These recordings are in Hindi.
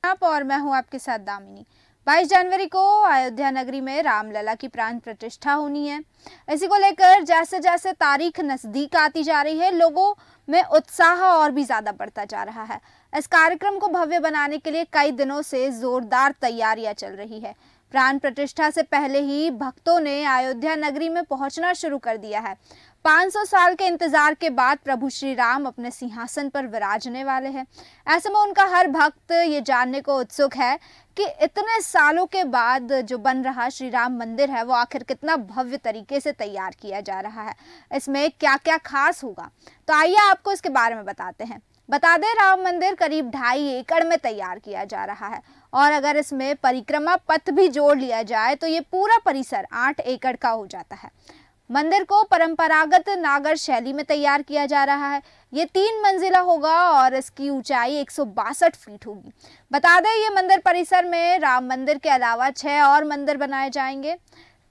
आप और मैं हूं आपके साथ दामिनी। 22 जनवरी को अयोध्या नगरी में रामलला की प्राण प्रतिष्ठा होनी है। इसी को लेकर जैसे जैसे तारीख नजदीक आती जा रही है, लोगों में उत्साह और भी ज्यादा बढ़ता जा रहा है। इस कार्यक्रम को भव्य बनाने के लिए कई दिनों से जोरदार तैयारियां चल रही है। प्राण प्रतिष्ठा से पहले ही भक्तों ने अयोध्या नगरी में पहुंचना शुरू कर दिया है। 500 साल के इंतजार के बाद प्रभु श्री राम अपने सिंहासन पर विराजने वाले हैं। ऐसे में उनका हर भक्त ये जानने को उत्सुक है कि इतने सालों के बाद जो बन रहा श्री राम मंदिर है वो आखिर कितना भव्य तरीके से तैयार किया जा रहा है, इसमें क्या क्या खास होगा। तो आइए आपको इसके बारे में बताते हैं। बता दें, राम मंदिर करीब 2.5 एकड़ में तैयार किया जा रहा है और अगर इसमें परिक्रमा पथ भी जोड़ लिया जाए तो ये पूरा परिसर 8 एकड़ का हो जाता है। मंदिर को परंपरागत नागर शैली में तैयार किया जा रहा है। ये 3 मंजिला होगा और इसकी ऊंचाई 162 फीट होगी। बता दें, ये मंदिर परिसर में राम मंदिर के अलावा 6 और मंदिर बनाए जाएंगे।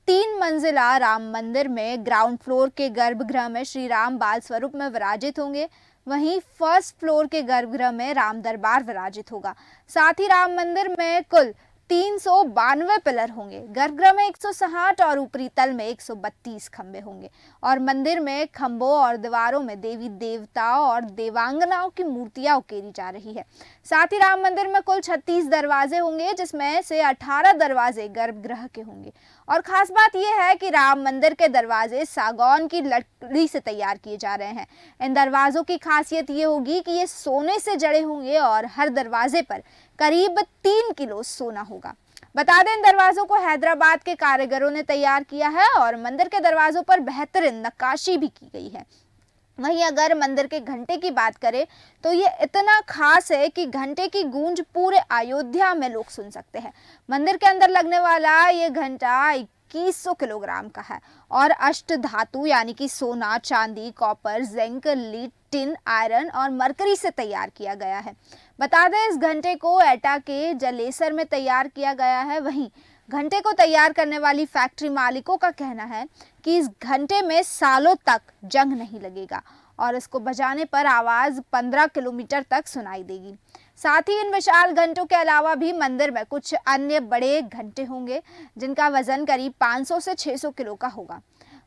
3 मंजिला राम मंदिर में ग्राउंड फ्लोर के गर्भगृह में श्री राम बाल स्वरूप में विराजित होंगे। वहीं फर्स्ट फ्लोर के गर्भगृह में राम दरबार विराजित होगा। साथ ही राम मंदिर में कुल 392 पिलर होंगे। गर्भगृह में 160 और ऊपरी तल में 132 खंबे होंगे और मंदिर में खंभों और दीवारों में देवी देवताओं और देवांगनाओं की मूर्तियां उकेरी जा रही है। साथ ही राम मंदिर में कुल 36 दरवाजे होंगे, जिसमें से 18 दरवाजे गर्भगृह के होंगे। और खास बात यह है कि राम मंदिर के दरवाजे सागौन की लकड़ी से तैयार किए जा रहे हैं। इन दरवाजों की खासियत ये होगी कि ये सोने से जड़े होंगे और हर दरवाजे पर करीब 3 किलो सोना होगा। बता दें, इन दरवाजों को हैदराबाद के कारीगरों ने तैयार किया है और मंदिर के दरवाजों पर बेहतरीन नक्काशी भी की गई है। वहीं अगर मंदिर के घंटे की बात करें तो ये इतना खास है कि घंटे की गूंज पूरे अयोध्या में लोग सुन सकते हैं। मंदिर के अंदर लगने वाला ये घंटा 2100 किलोग्राम का है और अष्ट धातु यानी कि सोना, चांदी, copper, zinc, lead, tin, iron और मरकरी से तैयार किया गया है। बता दें, इस घंटे को एटा के जलेसर में तैयार किया गया है। वहीं घंटे को तैयार करने वाली फैक्ट्री मालिकों का कहना है कि इस घंटे में सालों तक जंग नहीं लगेगा और इसको बजाने पर आवाज 15 किलोमीटर तक सुनाई देगी। साथ ही इन विशाल घंटों के अलावा भी मंदिर में कुछ अन्य बड़े घंटे होंगे, जिनका वजन करीब 500 से 600 किलो का होगा।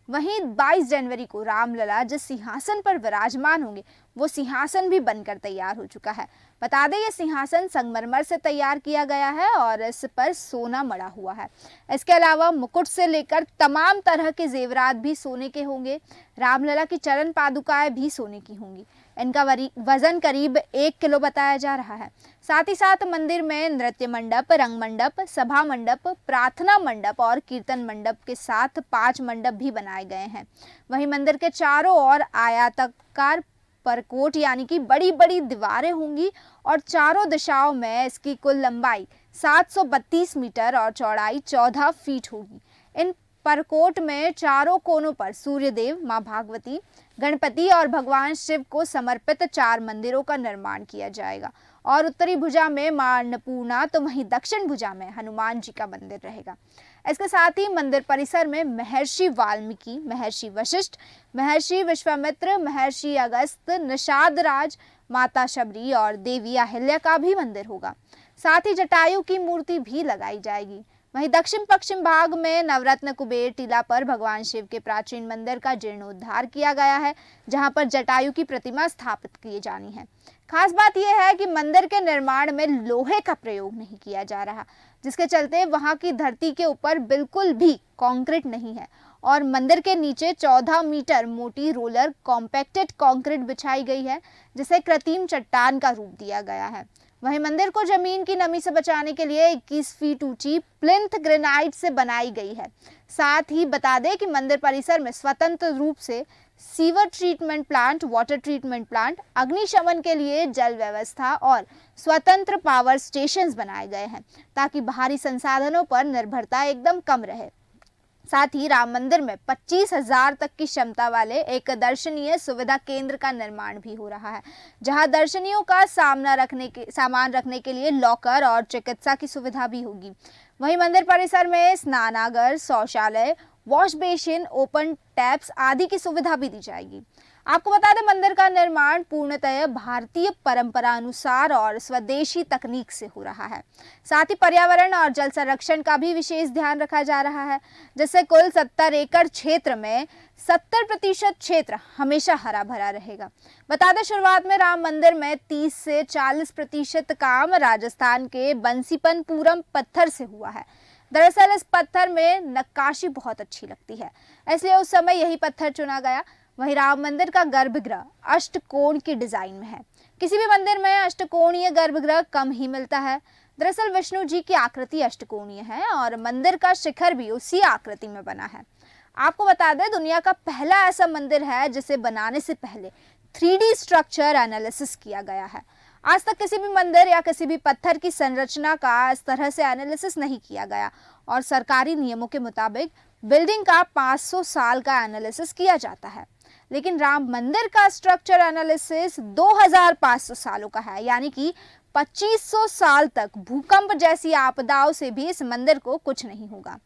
वहीं 22 जनवरी को रामलला जिस सिंहासन पर विराजमान होंगे वो सिंहासन भी बनकर तैयार हो चुका है। बता दें, ये सिंहासन संगमरमर से तैयार किया गया है और इस पर सोना मढ़ा हुआ है। इसके अलावा मुकुट से लेकर तमाम तरह के जेवरात भी सोने के होंगे। रामलला की चरण पादुकाएं भी सोने की होंगी। इनका वजन करीब 1 किलो बताया जा रहा है। साथ ही साथ मंदिर में नृत्य मंडप, रंग मंडप, सभा मंडप, प्रार्थना मंडप और कीर्तन मंडप के साथ 5 मंडप भी बनाए गए हैं। वहीं मंदिर के चारों ओर आयताकार परकोट यानी कि बड़ी बड़ी दीवारें होंगी और चारों दिशाओं में इसकी कुल लंबाई 732 मीटर और चौड़ाई 14 फीट होगी। इन परकोट में चारों कोनों पर सूर्यदेव, मां भागवती, गणपति और भगवान शिव को समर्पित 4 मंदिरों का निर्माण किया जाएगा और उत्तरी भुजा में मां अन्नपूर्णा तो वहीं दक्षिण भुजा में हनुमान जी का मंदिर रहेगा। इसके साथ ही मंदिर परिसर में महर्षि वाल्मीकि, महर्षि वशिष्ठ, महर्षि विश्वामित्र, महर्षि अगस्त, निषाद राज, माता शबरी और देवी अहिल्या का भी मंदिर होगा। साथ ही जटायु की मूर्ति भी लगाई जाएगी। वहीं दक्षिण पश्चिम भाग में नवरत्न कुबेर टीला पर भगवान शिव के प्राचीन मंदिर का जीर्णोद्धार किया गया है, जहां पर जटायु की प्रतिमा स्थापित की जानी है। खास बात यह है कि मंदिर के निर्माण में लोहे का प्रयोग नहीं किया जा रहा, जिसके चलते वहां की धरती के ऊपर बिल्कुल भी कंक्रीट नहीं है और मंदिर के नीचे 14 मीटर मोटी रोलर कॉम्पैक्टेड कंक्रीट बिछाई गई है, जिसे कृत्रिम चट्टान का रूप दिया गया है। वहीं मंदिर को जमीन की नमी से बचाने के लिए 21 फीट ऊंची प्लिंथ ग्रेनाइट से बनाई गई है। साथ ही बता दें कि मंदिर परिसर में स्वतंत्र रूप से sewer treatment plant, water treatment plant, अग्निशमन के लिए जल व्यवस्था और स्वतंत्र पावर स्टेशंस बनाए गए हैं, ताकि बाहरी संसाधनों पर निर्भरता एकदम कम रहे। साथ ही राम मंदिर में 25,000 तक की क्षमता वाले एक दर्शनीय सुविधा केंद्र का निर्माण भी हो रहा है, जहां दर्शनियों का सामान रखने के लिए लॉकर और चिकित्सा की सुविधा भी होगी। वहीं मंदिर परिसर में स्नानागार, शौचालय, वॉश बेसिन, ओपन टैप्स आदि की सुविधा भी दी जाएगी। आपको बता दें मंदिर का निर्माण पूर्णतः भारतीय परंपरा अनुसार और स्वदेशी तकनीक से हो रहा है। साथ ही पर्यावरण और जल संरक्षण का भी विशेष ध्यान रखा जा रहा है। जैसे कुल 70 एकड़ क्षेत्र में 70% क्षेत्र हमेशा हरा भरा रहेगा। बता दें शुरुआत में राम मंदिर में 30 से 40% काम राजस्थान के बंसीपनपुरम पत्थर से हुआ है। दरअसल इस पत्थर में नक्काशी बहुत अच्छी लगती है, इसलिए उस समय यही पत्थर चुना गया। वहीं राम मंदिर का गर्भगृह अष्टकोण की डिजाइन में है। किसी भी मंदिर में अष्टकोणीय गर्भगृह कम ही मिलता है। दरअसल विष्णु जी की आकृति अष्टकोणीय है और मंदिर का शिखर भी उसी आकृति में बना है। आपको बता दें दुनिया का पहला ऐसा मंदिर है जिसे बनाने से पहले 3D स्ट्रक्चर एनालिसिस किया गया है। आज तक किसी भी मंदिर या किसी भी पत्थर की संरचना का इस तरह से एनालिसिस नहीं किया गया और सरकारी नियमों के मुताबिक बिल्डिंग का 500 साल का एनालिसिस किया जाता है, लेकिन राम मंदिर का स्ट्रक्चर एनालिसिस 2500 सालों का है, यानी कि 2500 साल तक भूकंप जैसी आपदाओं से भी इस मंदिर को कुछ नहीं होगा।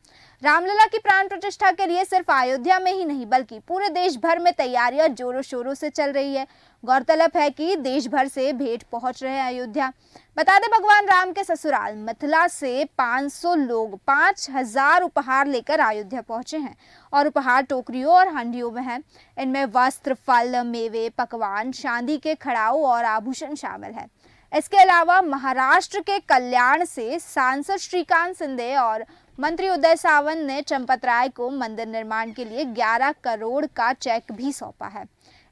रामलला की प्राण प्रतिष्ठा के लिए सिर्फ अयोध्या में ही नहीं बल्कि पूरे देश भर में तैयारियां जोरों शोरों से चल रही है। गौरतलब है कि देश भर से भेंट पहुंच रहे हैं अयोध्या। बता दें भगवान राम के ससुराल मिथिला से 500 लोग 5000 उपहार लेकर अयोध्या पहुंचे हैं और उपहार टोकरियों और हंडियों में हैं। इनमें वस्त्र, फल, मेवे, पकवान, चांदी के खड़ाऊ और आभूषण शामिल है। इसके अलावा महाराष्ट्र के कल्याण से सांसद श्रीकांत शिंदे और मंत्री उदय सावंत ने चंपत राय को मंदिर निर्माण के लिए 11 करोड़ का चेक भी सौंपा है।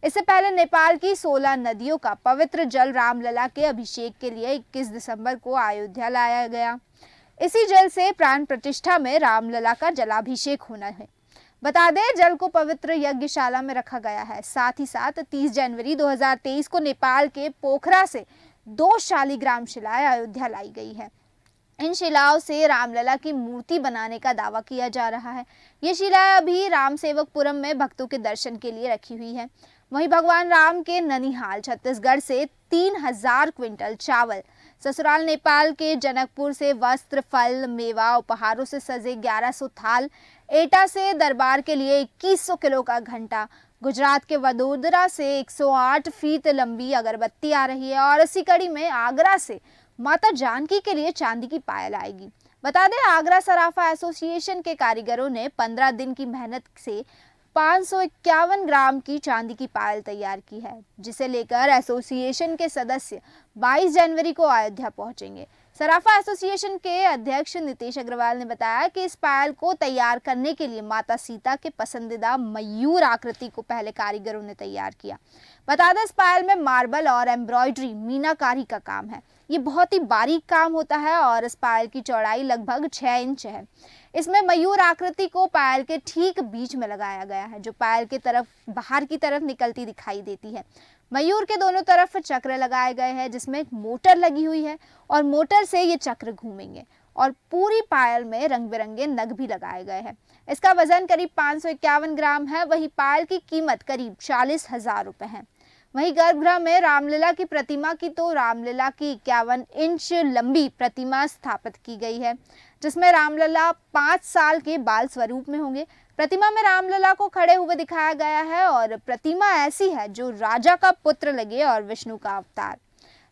इससे पहले नेपाल की 16 नदियों का पवित्र जल रामलला के अभिषेक के लिए 21 दिसंबर को अयोध्या लाया गया। इसी जल से प्राण प्रतिष्ठा में रामलला का जलाभिषेक होना है। बता दें जल को पवित्र यज्ञशाला में रखा गया है। साथ ही साथ 30 जनवरी 2023 को नेपाल के पोखरा से 2 शालिग्राम शिलाएं अयोध्या लाई गई है। इन शिलाओं से रामलला की मूर्ति बनाने का दावा किया जा रहा है। ये शिलाएं अभी रामसेवकपुरम में भक्तों के दर्शन के लिए रखी हुई है। वहीं भगवान राम के ननिहाल छत्तीसगढ़ से 3000 क्विंटल चावल, ससुराल नेपाल के जनकपुर से वस्त्र, फल, मेवा, उपहारों से सजे 1100 थाल, एटा से दरबार के लिए 2100 किलो का घंटा, गुजरात के वडोदरा से 108 फीट लंबी अगरबत्ती आ रही है और इसी कड़ी में आगरा से माता जानकी के लिए चांदी की पायल आएगी। बता दें आगरा सराफा एसोसिएशन के कारीगरों ने 15 दिन की मेहनत से 551 ग्राम की चांदी की पायल तैयार की है, जिसे लेकर एसोसिएशन के सदस्य 22 जनवरी को अयोध्या पहुंचेंगे। सराफा एसोसिएशन के अध्यक्ष नितेश अग्रवाल ने बताया कि इस पायल को तैयार करने के लिए माता सीता के पसंदीदा मयूर आकृति को पहले कारीगरों ने तैयार किया। बता दें इस पायल में मार्बल और एम्ब्रॉयडरी मीनाकारी का काम है। ये बहुत ही बारीक काम होता है और इस पायल की चौड़ाई लगभग 6 इंच है। इसमें मयूर आकृति को पायल के ठीक बीच में लगाया गया है, जो पायल के तरफ बाहर की तरफ निकलती दिखाई देती है। मयूर के दोनों तरफ चक्र लगाए गए हैं, जिसमें एक मोटर लगी हुई है और मोटर से ये चक्र घूमेंगे और पूरी पायल में रंग बिरंगे नग भी लगाए गए हैं। इसका वजन करीब 551 ग्राम है। वही पायल की कीमत करीब 40,000 रुपए है। वहीं गर्भगृह में रामलला की प्रतिमा की तो रामलला की 51 इंच लंबी प्रतिमा स्थापित की गई है, जिसमें रामलला 5 साल के बाल स्वरूप में होंगे। प्रतिमा में रामलला को खड़े हुए दिखाया गया है और प्रतिमा ऐसी है जो राजा का पुत्र लगे और विष्णु का अवतार।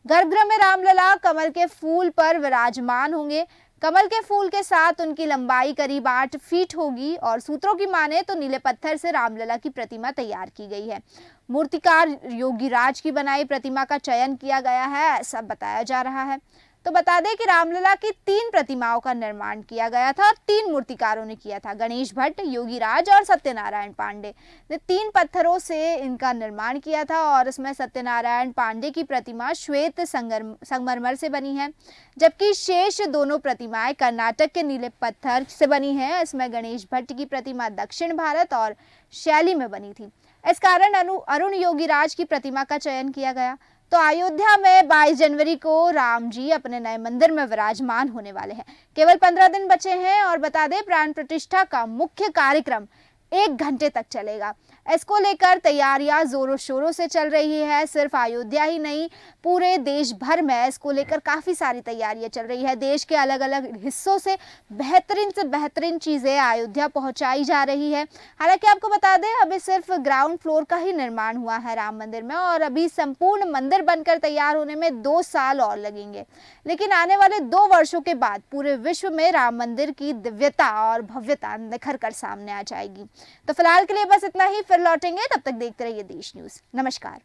गर्भगृह में रामलला कमल के फूल पर विराजमान होंगे। कमल के फूल के साथ उनकी लंबाई करीब 8 फीट होगी और सूत्रों की माने तो नीले पत्थर से रामलला की प्रतिमा तैयार की गई है। मूर्तिकार योगीराज की बनाई प्रतिमा का चयन किया गया है, ऐसा बताया जा रहा है। तो बता दें कि रामलला की 3 प्रतिमाओं का निर्माण किया गया था और 3 मूर्तिकारों ने किया था। गणेश भट्ट, योगीराज और सत्यनारायण पांडे ने 3 पत्थरों से इनका निर्माण किया था और इसमें सत्यनारायण पांडे की प्रतिमा श्वेत संगमरमर से बनी है, जबकि शेष दोनों प्रतिमाएं कर्नाटक के नीले पत्थर से बनी है। इसमें गणेश भट्ट की प्रतिमा दक्षिण भारत और शैली में बनी थी। इस कारण अरुण योगीराज की प्रतिमा का चयन किया गया। तो अयोध्या में 22 जनवरी को राम जी अपने नए मंदिर में विराजमान होने वाले हैं। केवल 15 दिन बचे हैं और बता दें प्राण प्रतिष्ठा का मुख्य कार्यक्रम 1 घंटे तक चलेगा। इसको लेकर तैयारियां जोरों शोरों से चल रही है। सिर्फ अयोध्या ही नहीं, पूरे देश भर में इसको लेकर काफ़ी सारी तैयारियां चल रही है। देश के अलग अलग हिस्सों से बेहतरीन चीज़ें अयोध्या पहुंचाई जा रही है। हालांकि आपको बता दें, अभी सिर्फ ग्राउंड फ्लोर का ही निर्माण हुआ है राम मंदिर में, और अभी संपूर्ण मंदिर बनकर तैयार होने में 2 साल और लगेंगे। लेकिन आने वाले 2 वर्षों के बाद पूरे विश्व में राम मंदिर की दिव्यता और भव्यता निखर कर सामने आ जाएगी। तो फिलहाल के लिए बस इतना ही, फिर लौटेंगे, तब तक देखते रहिए देश न्यूज़। नमस्कार।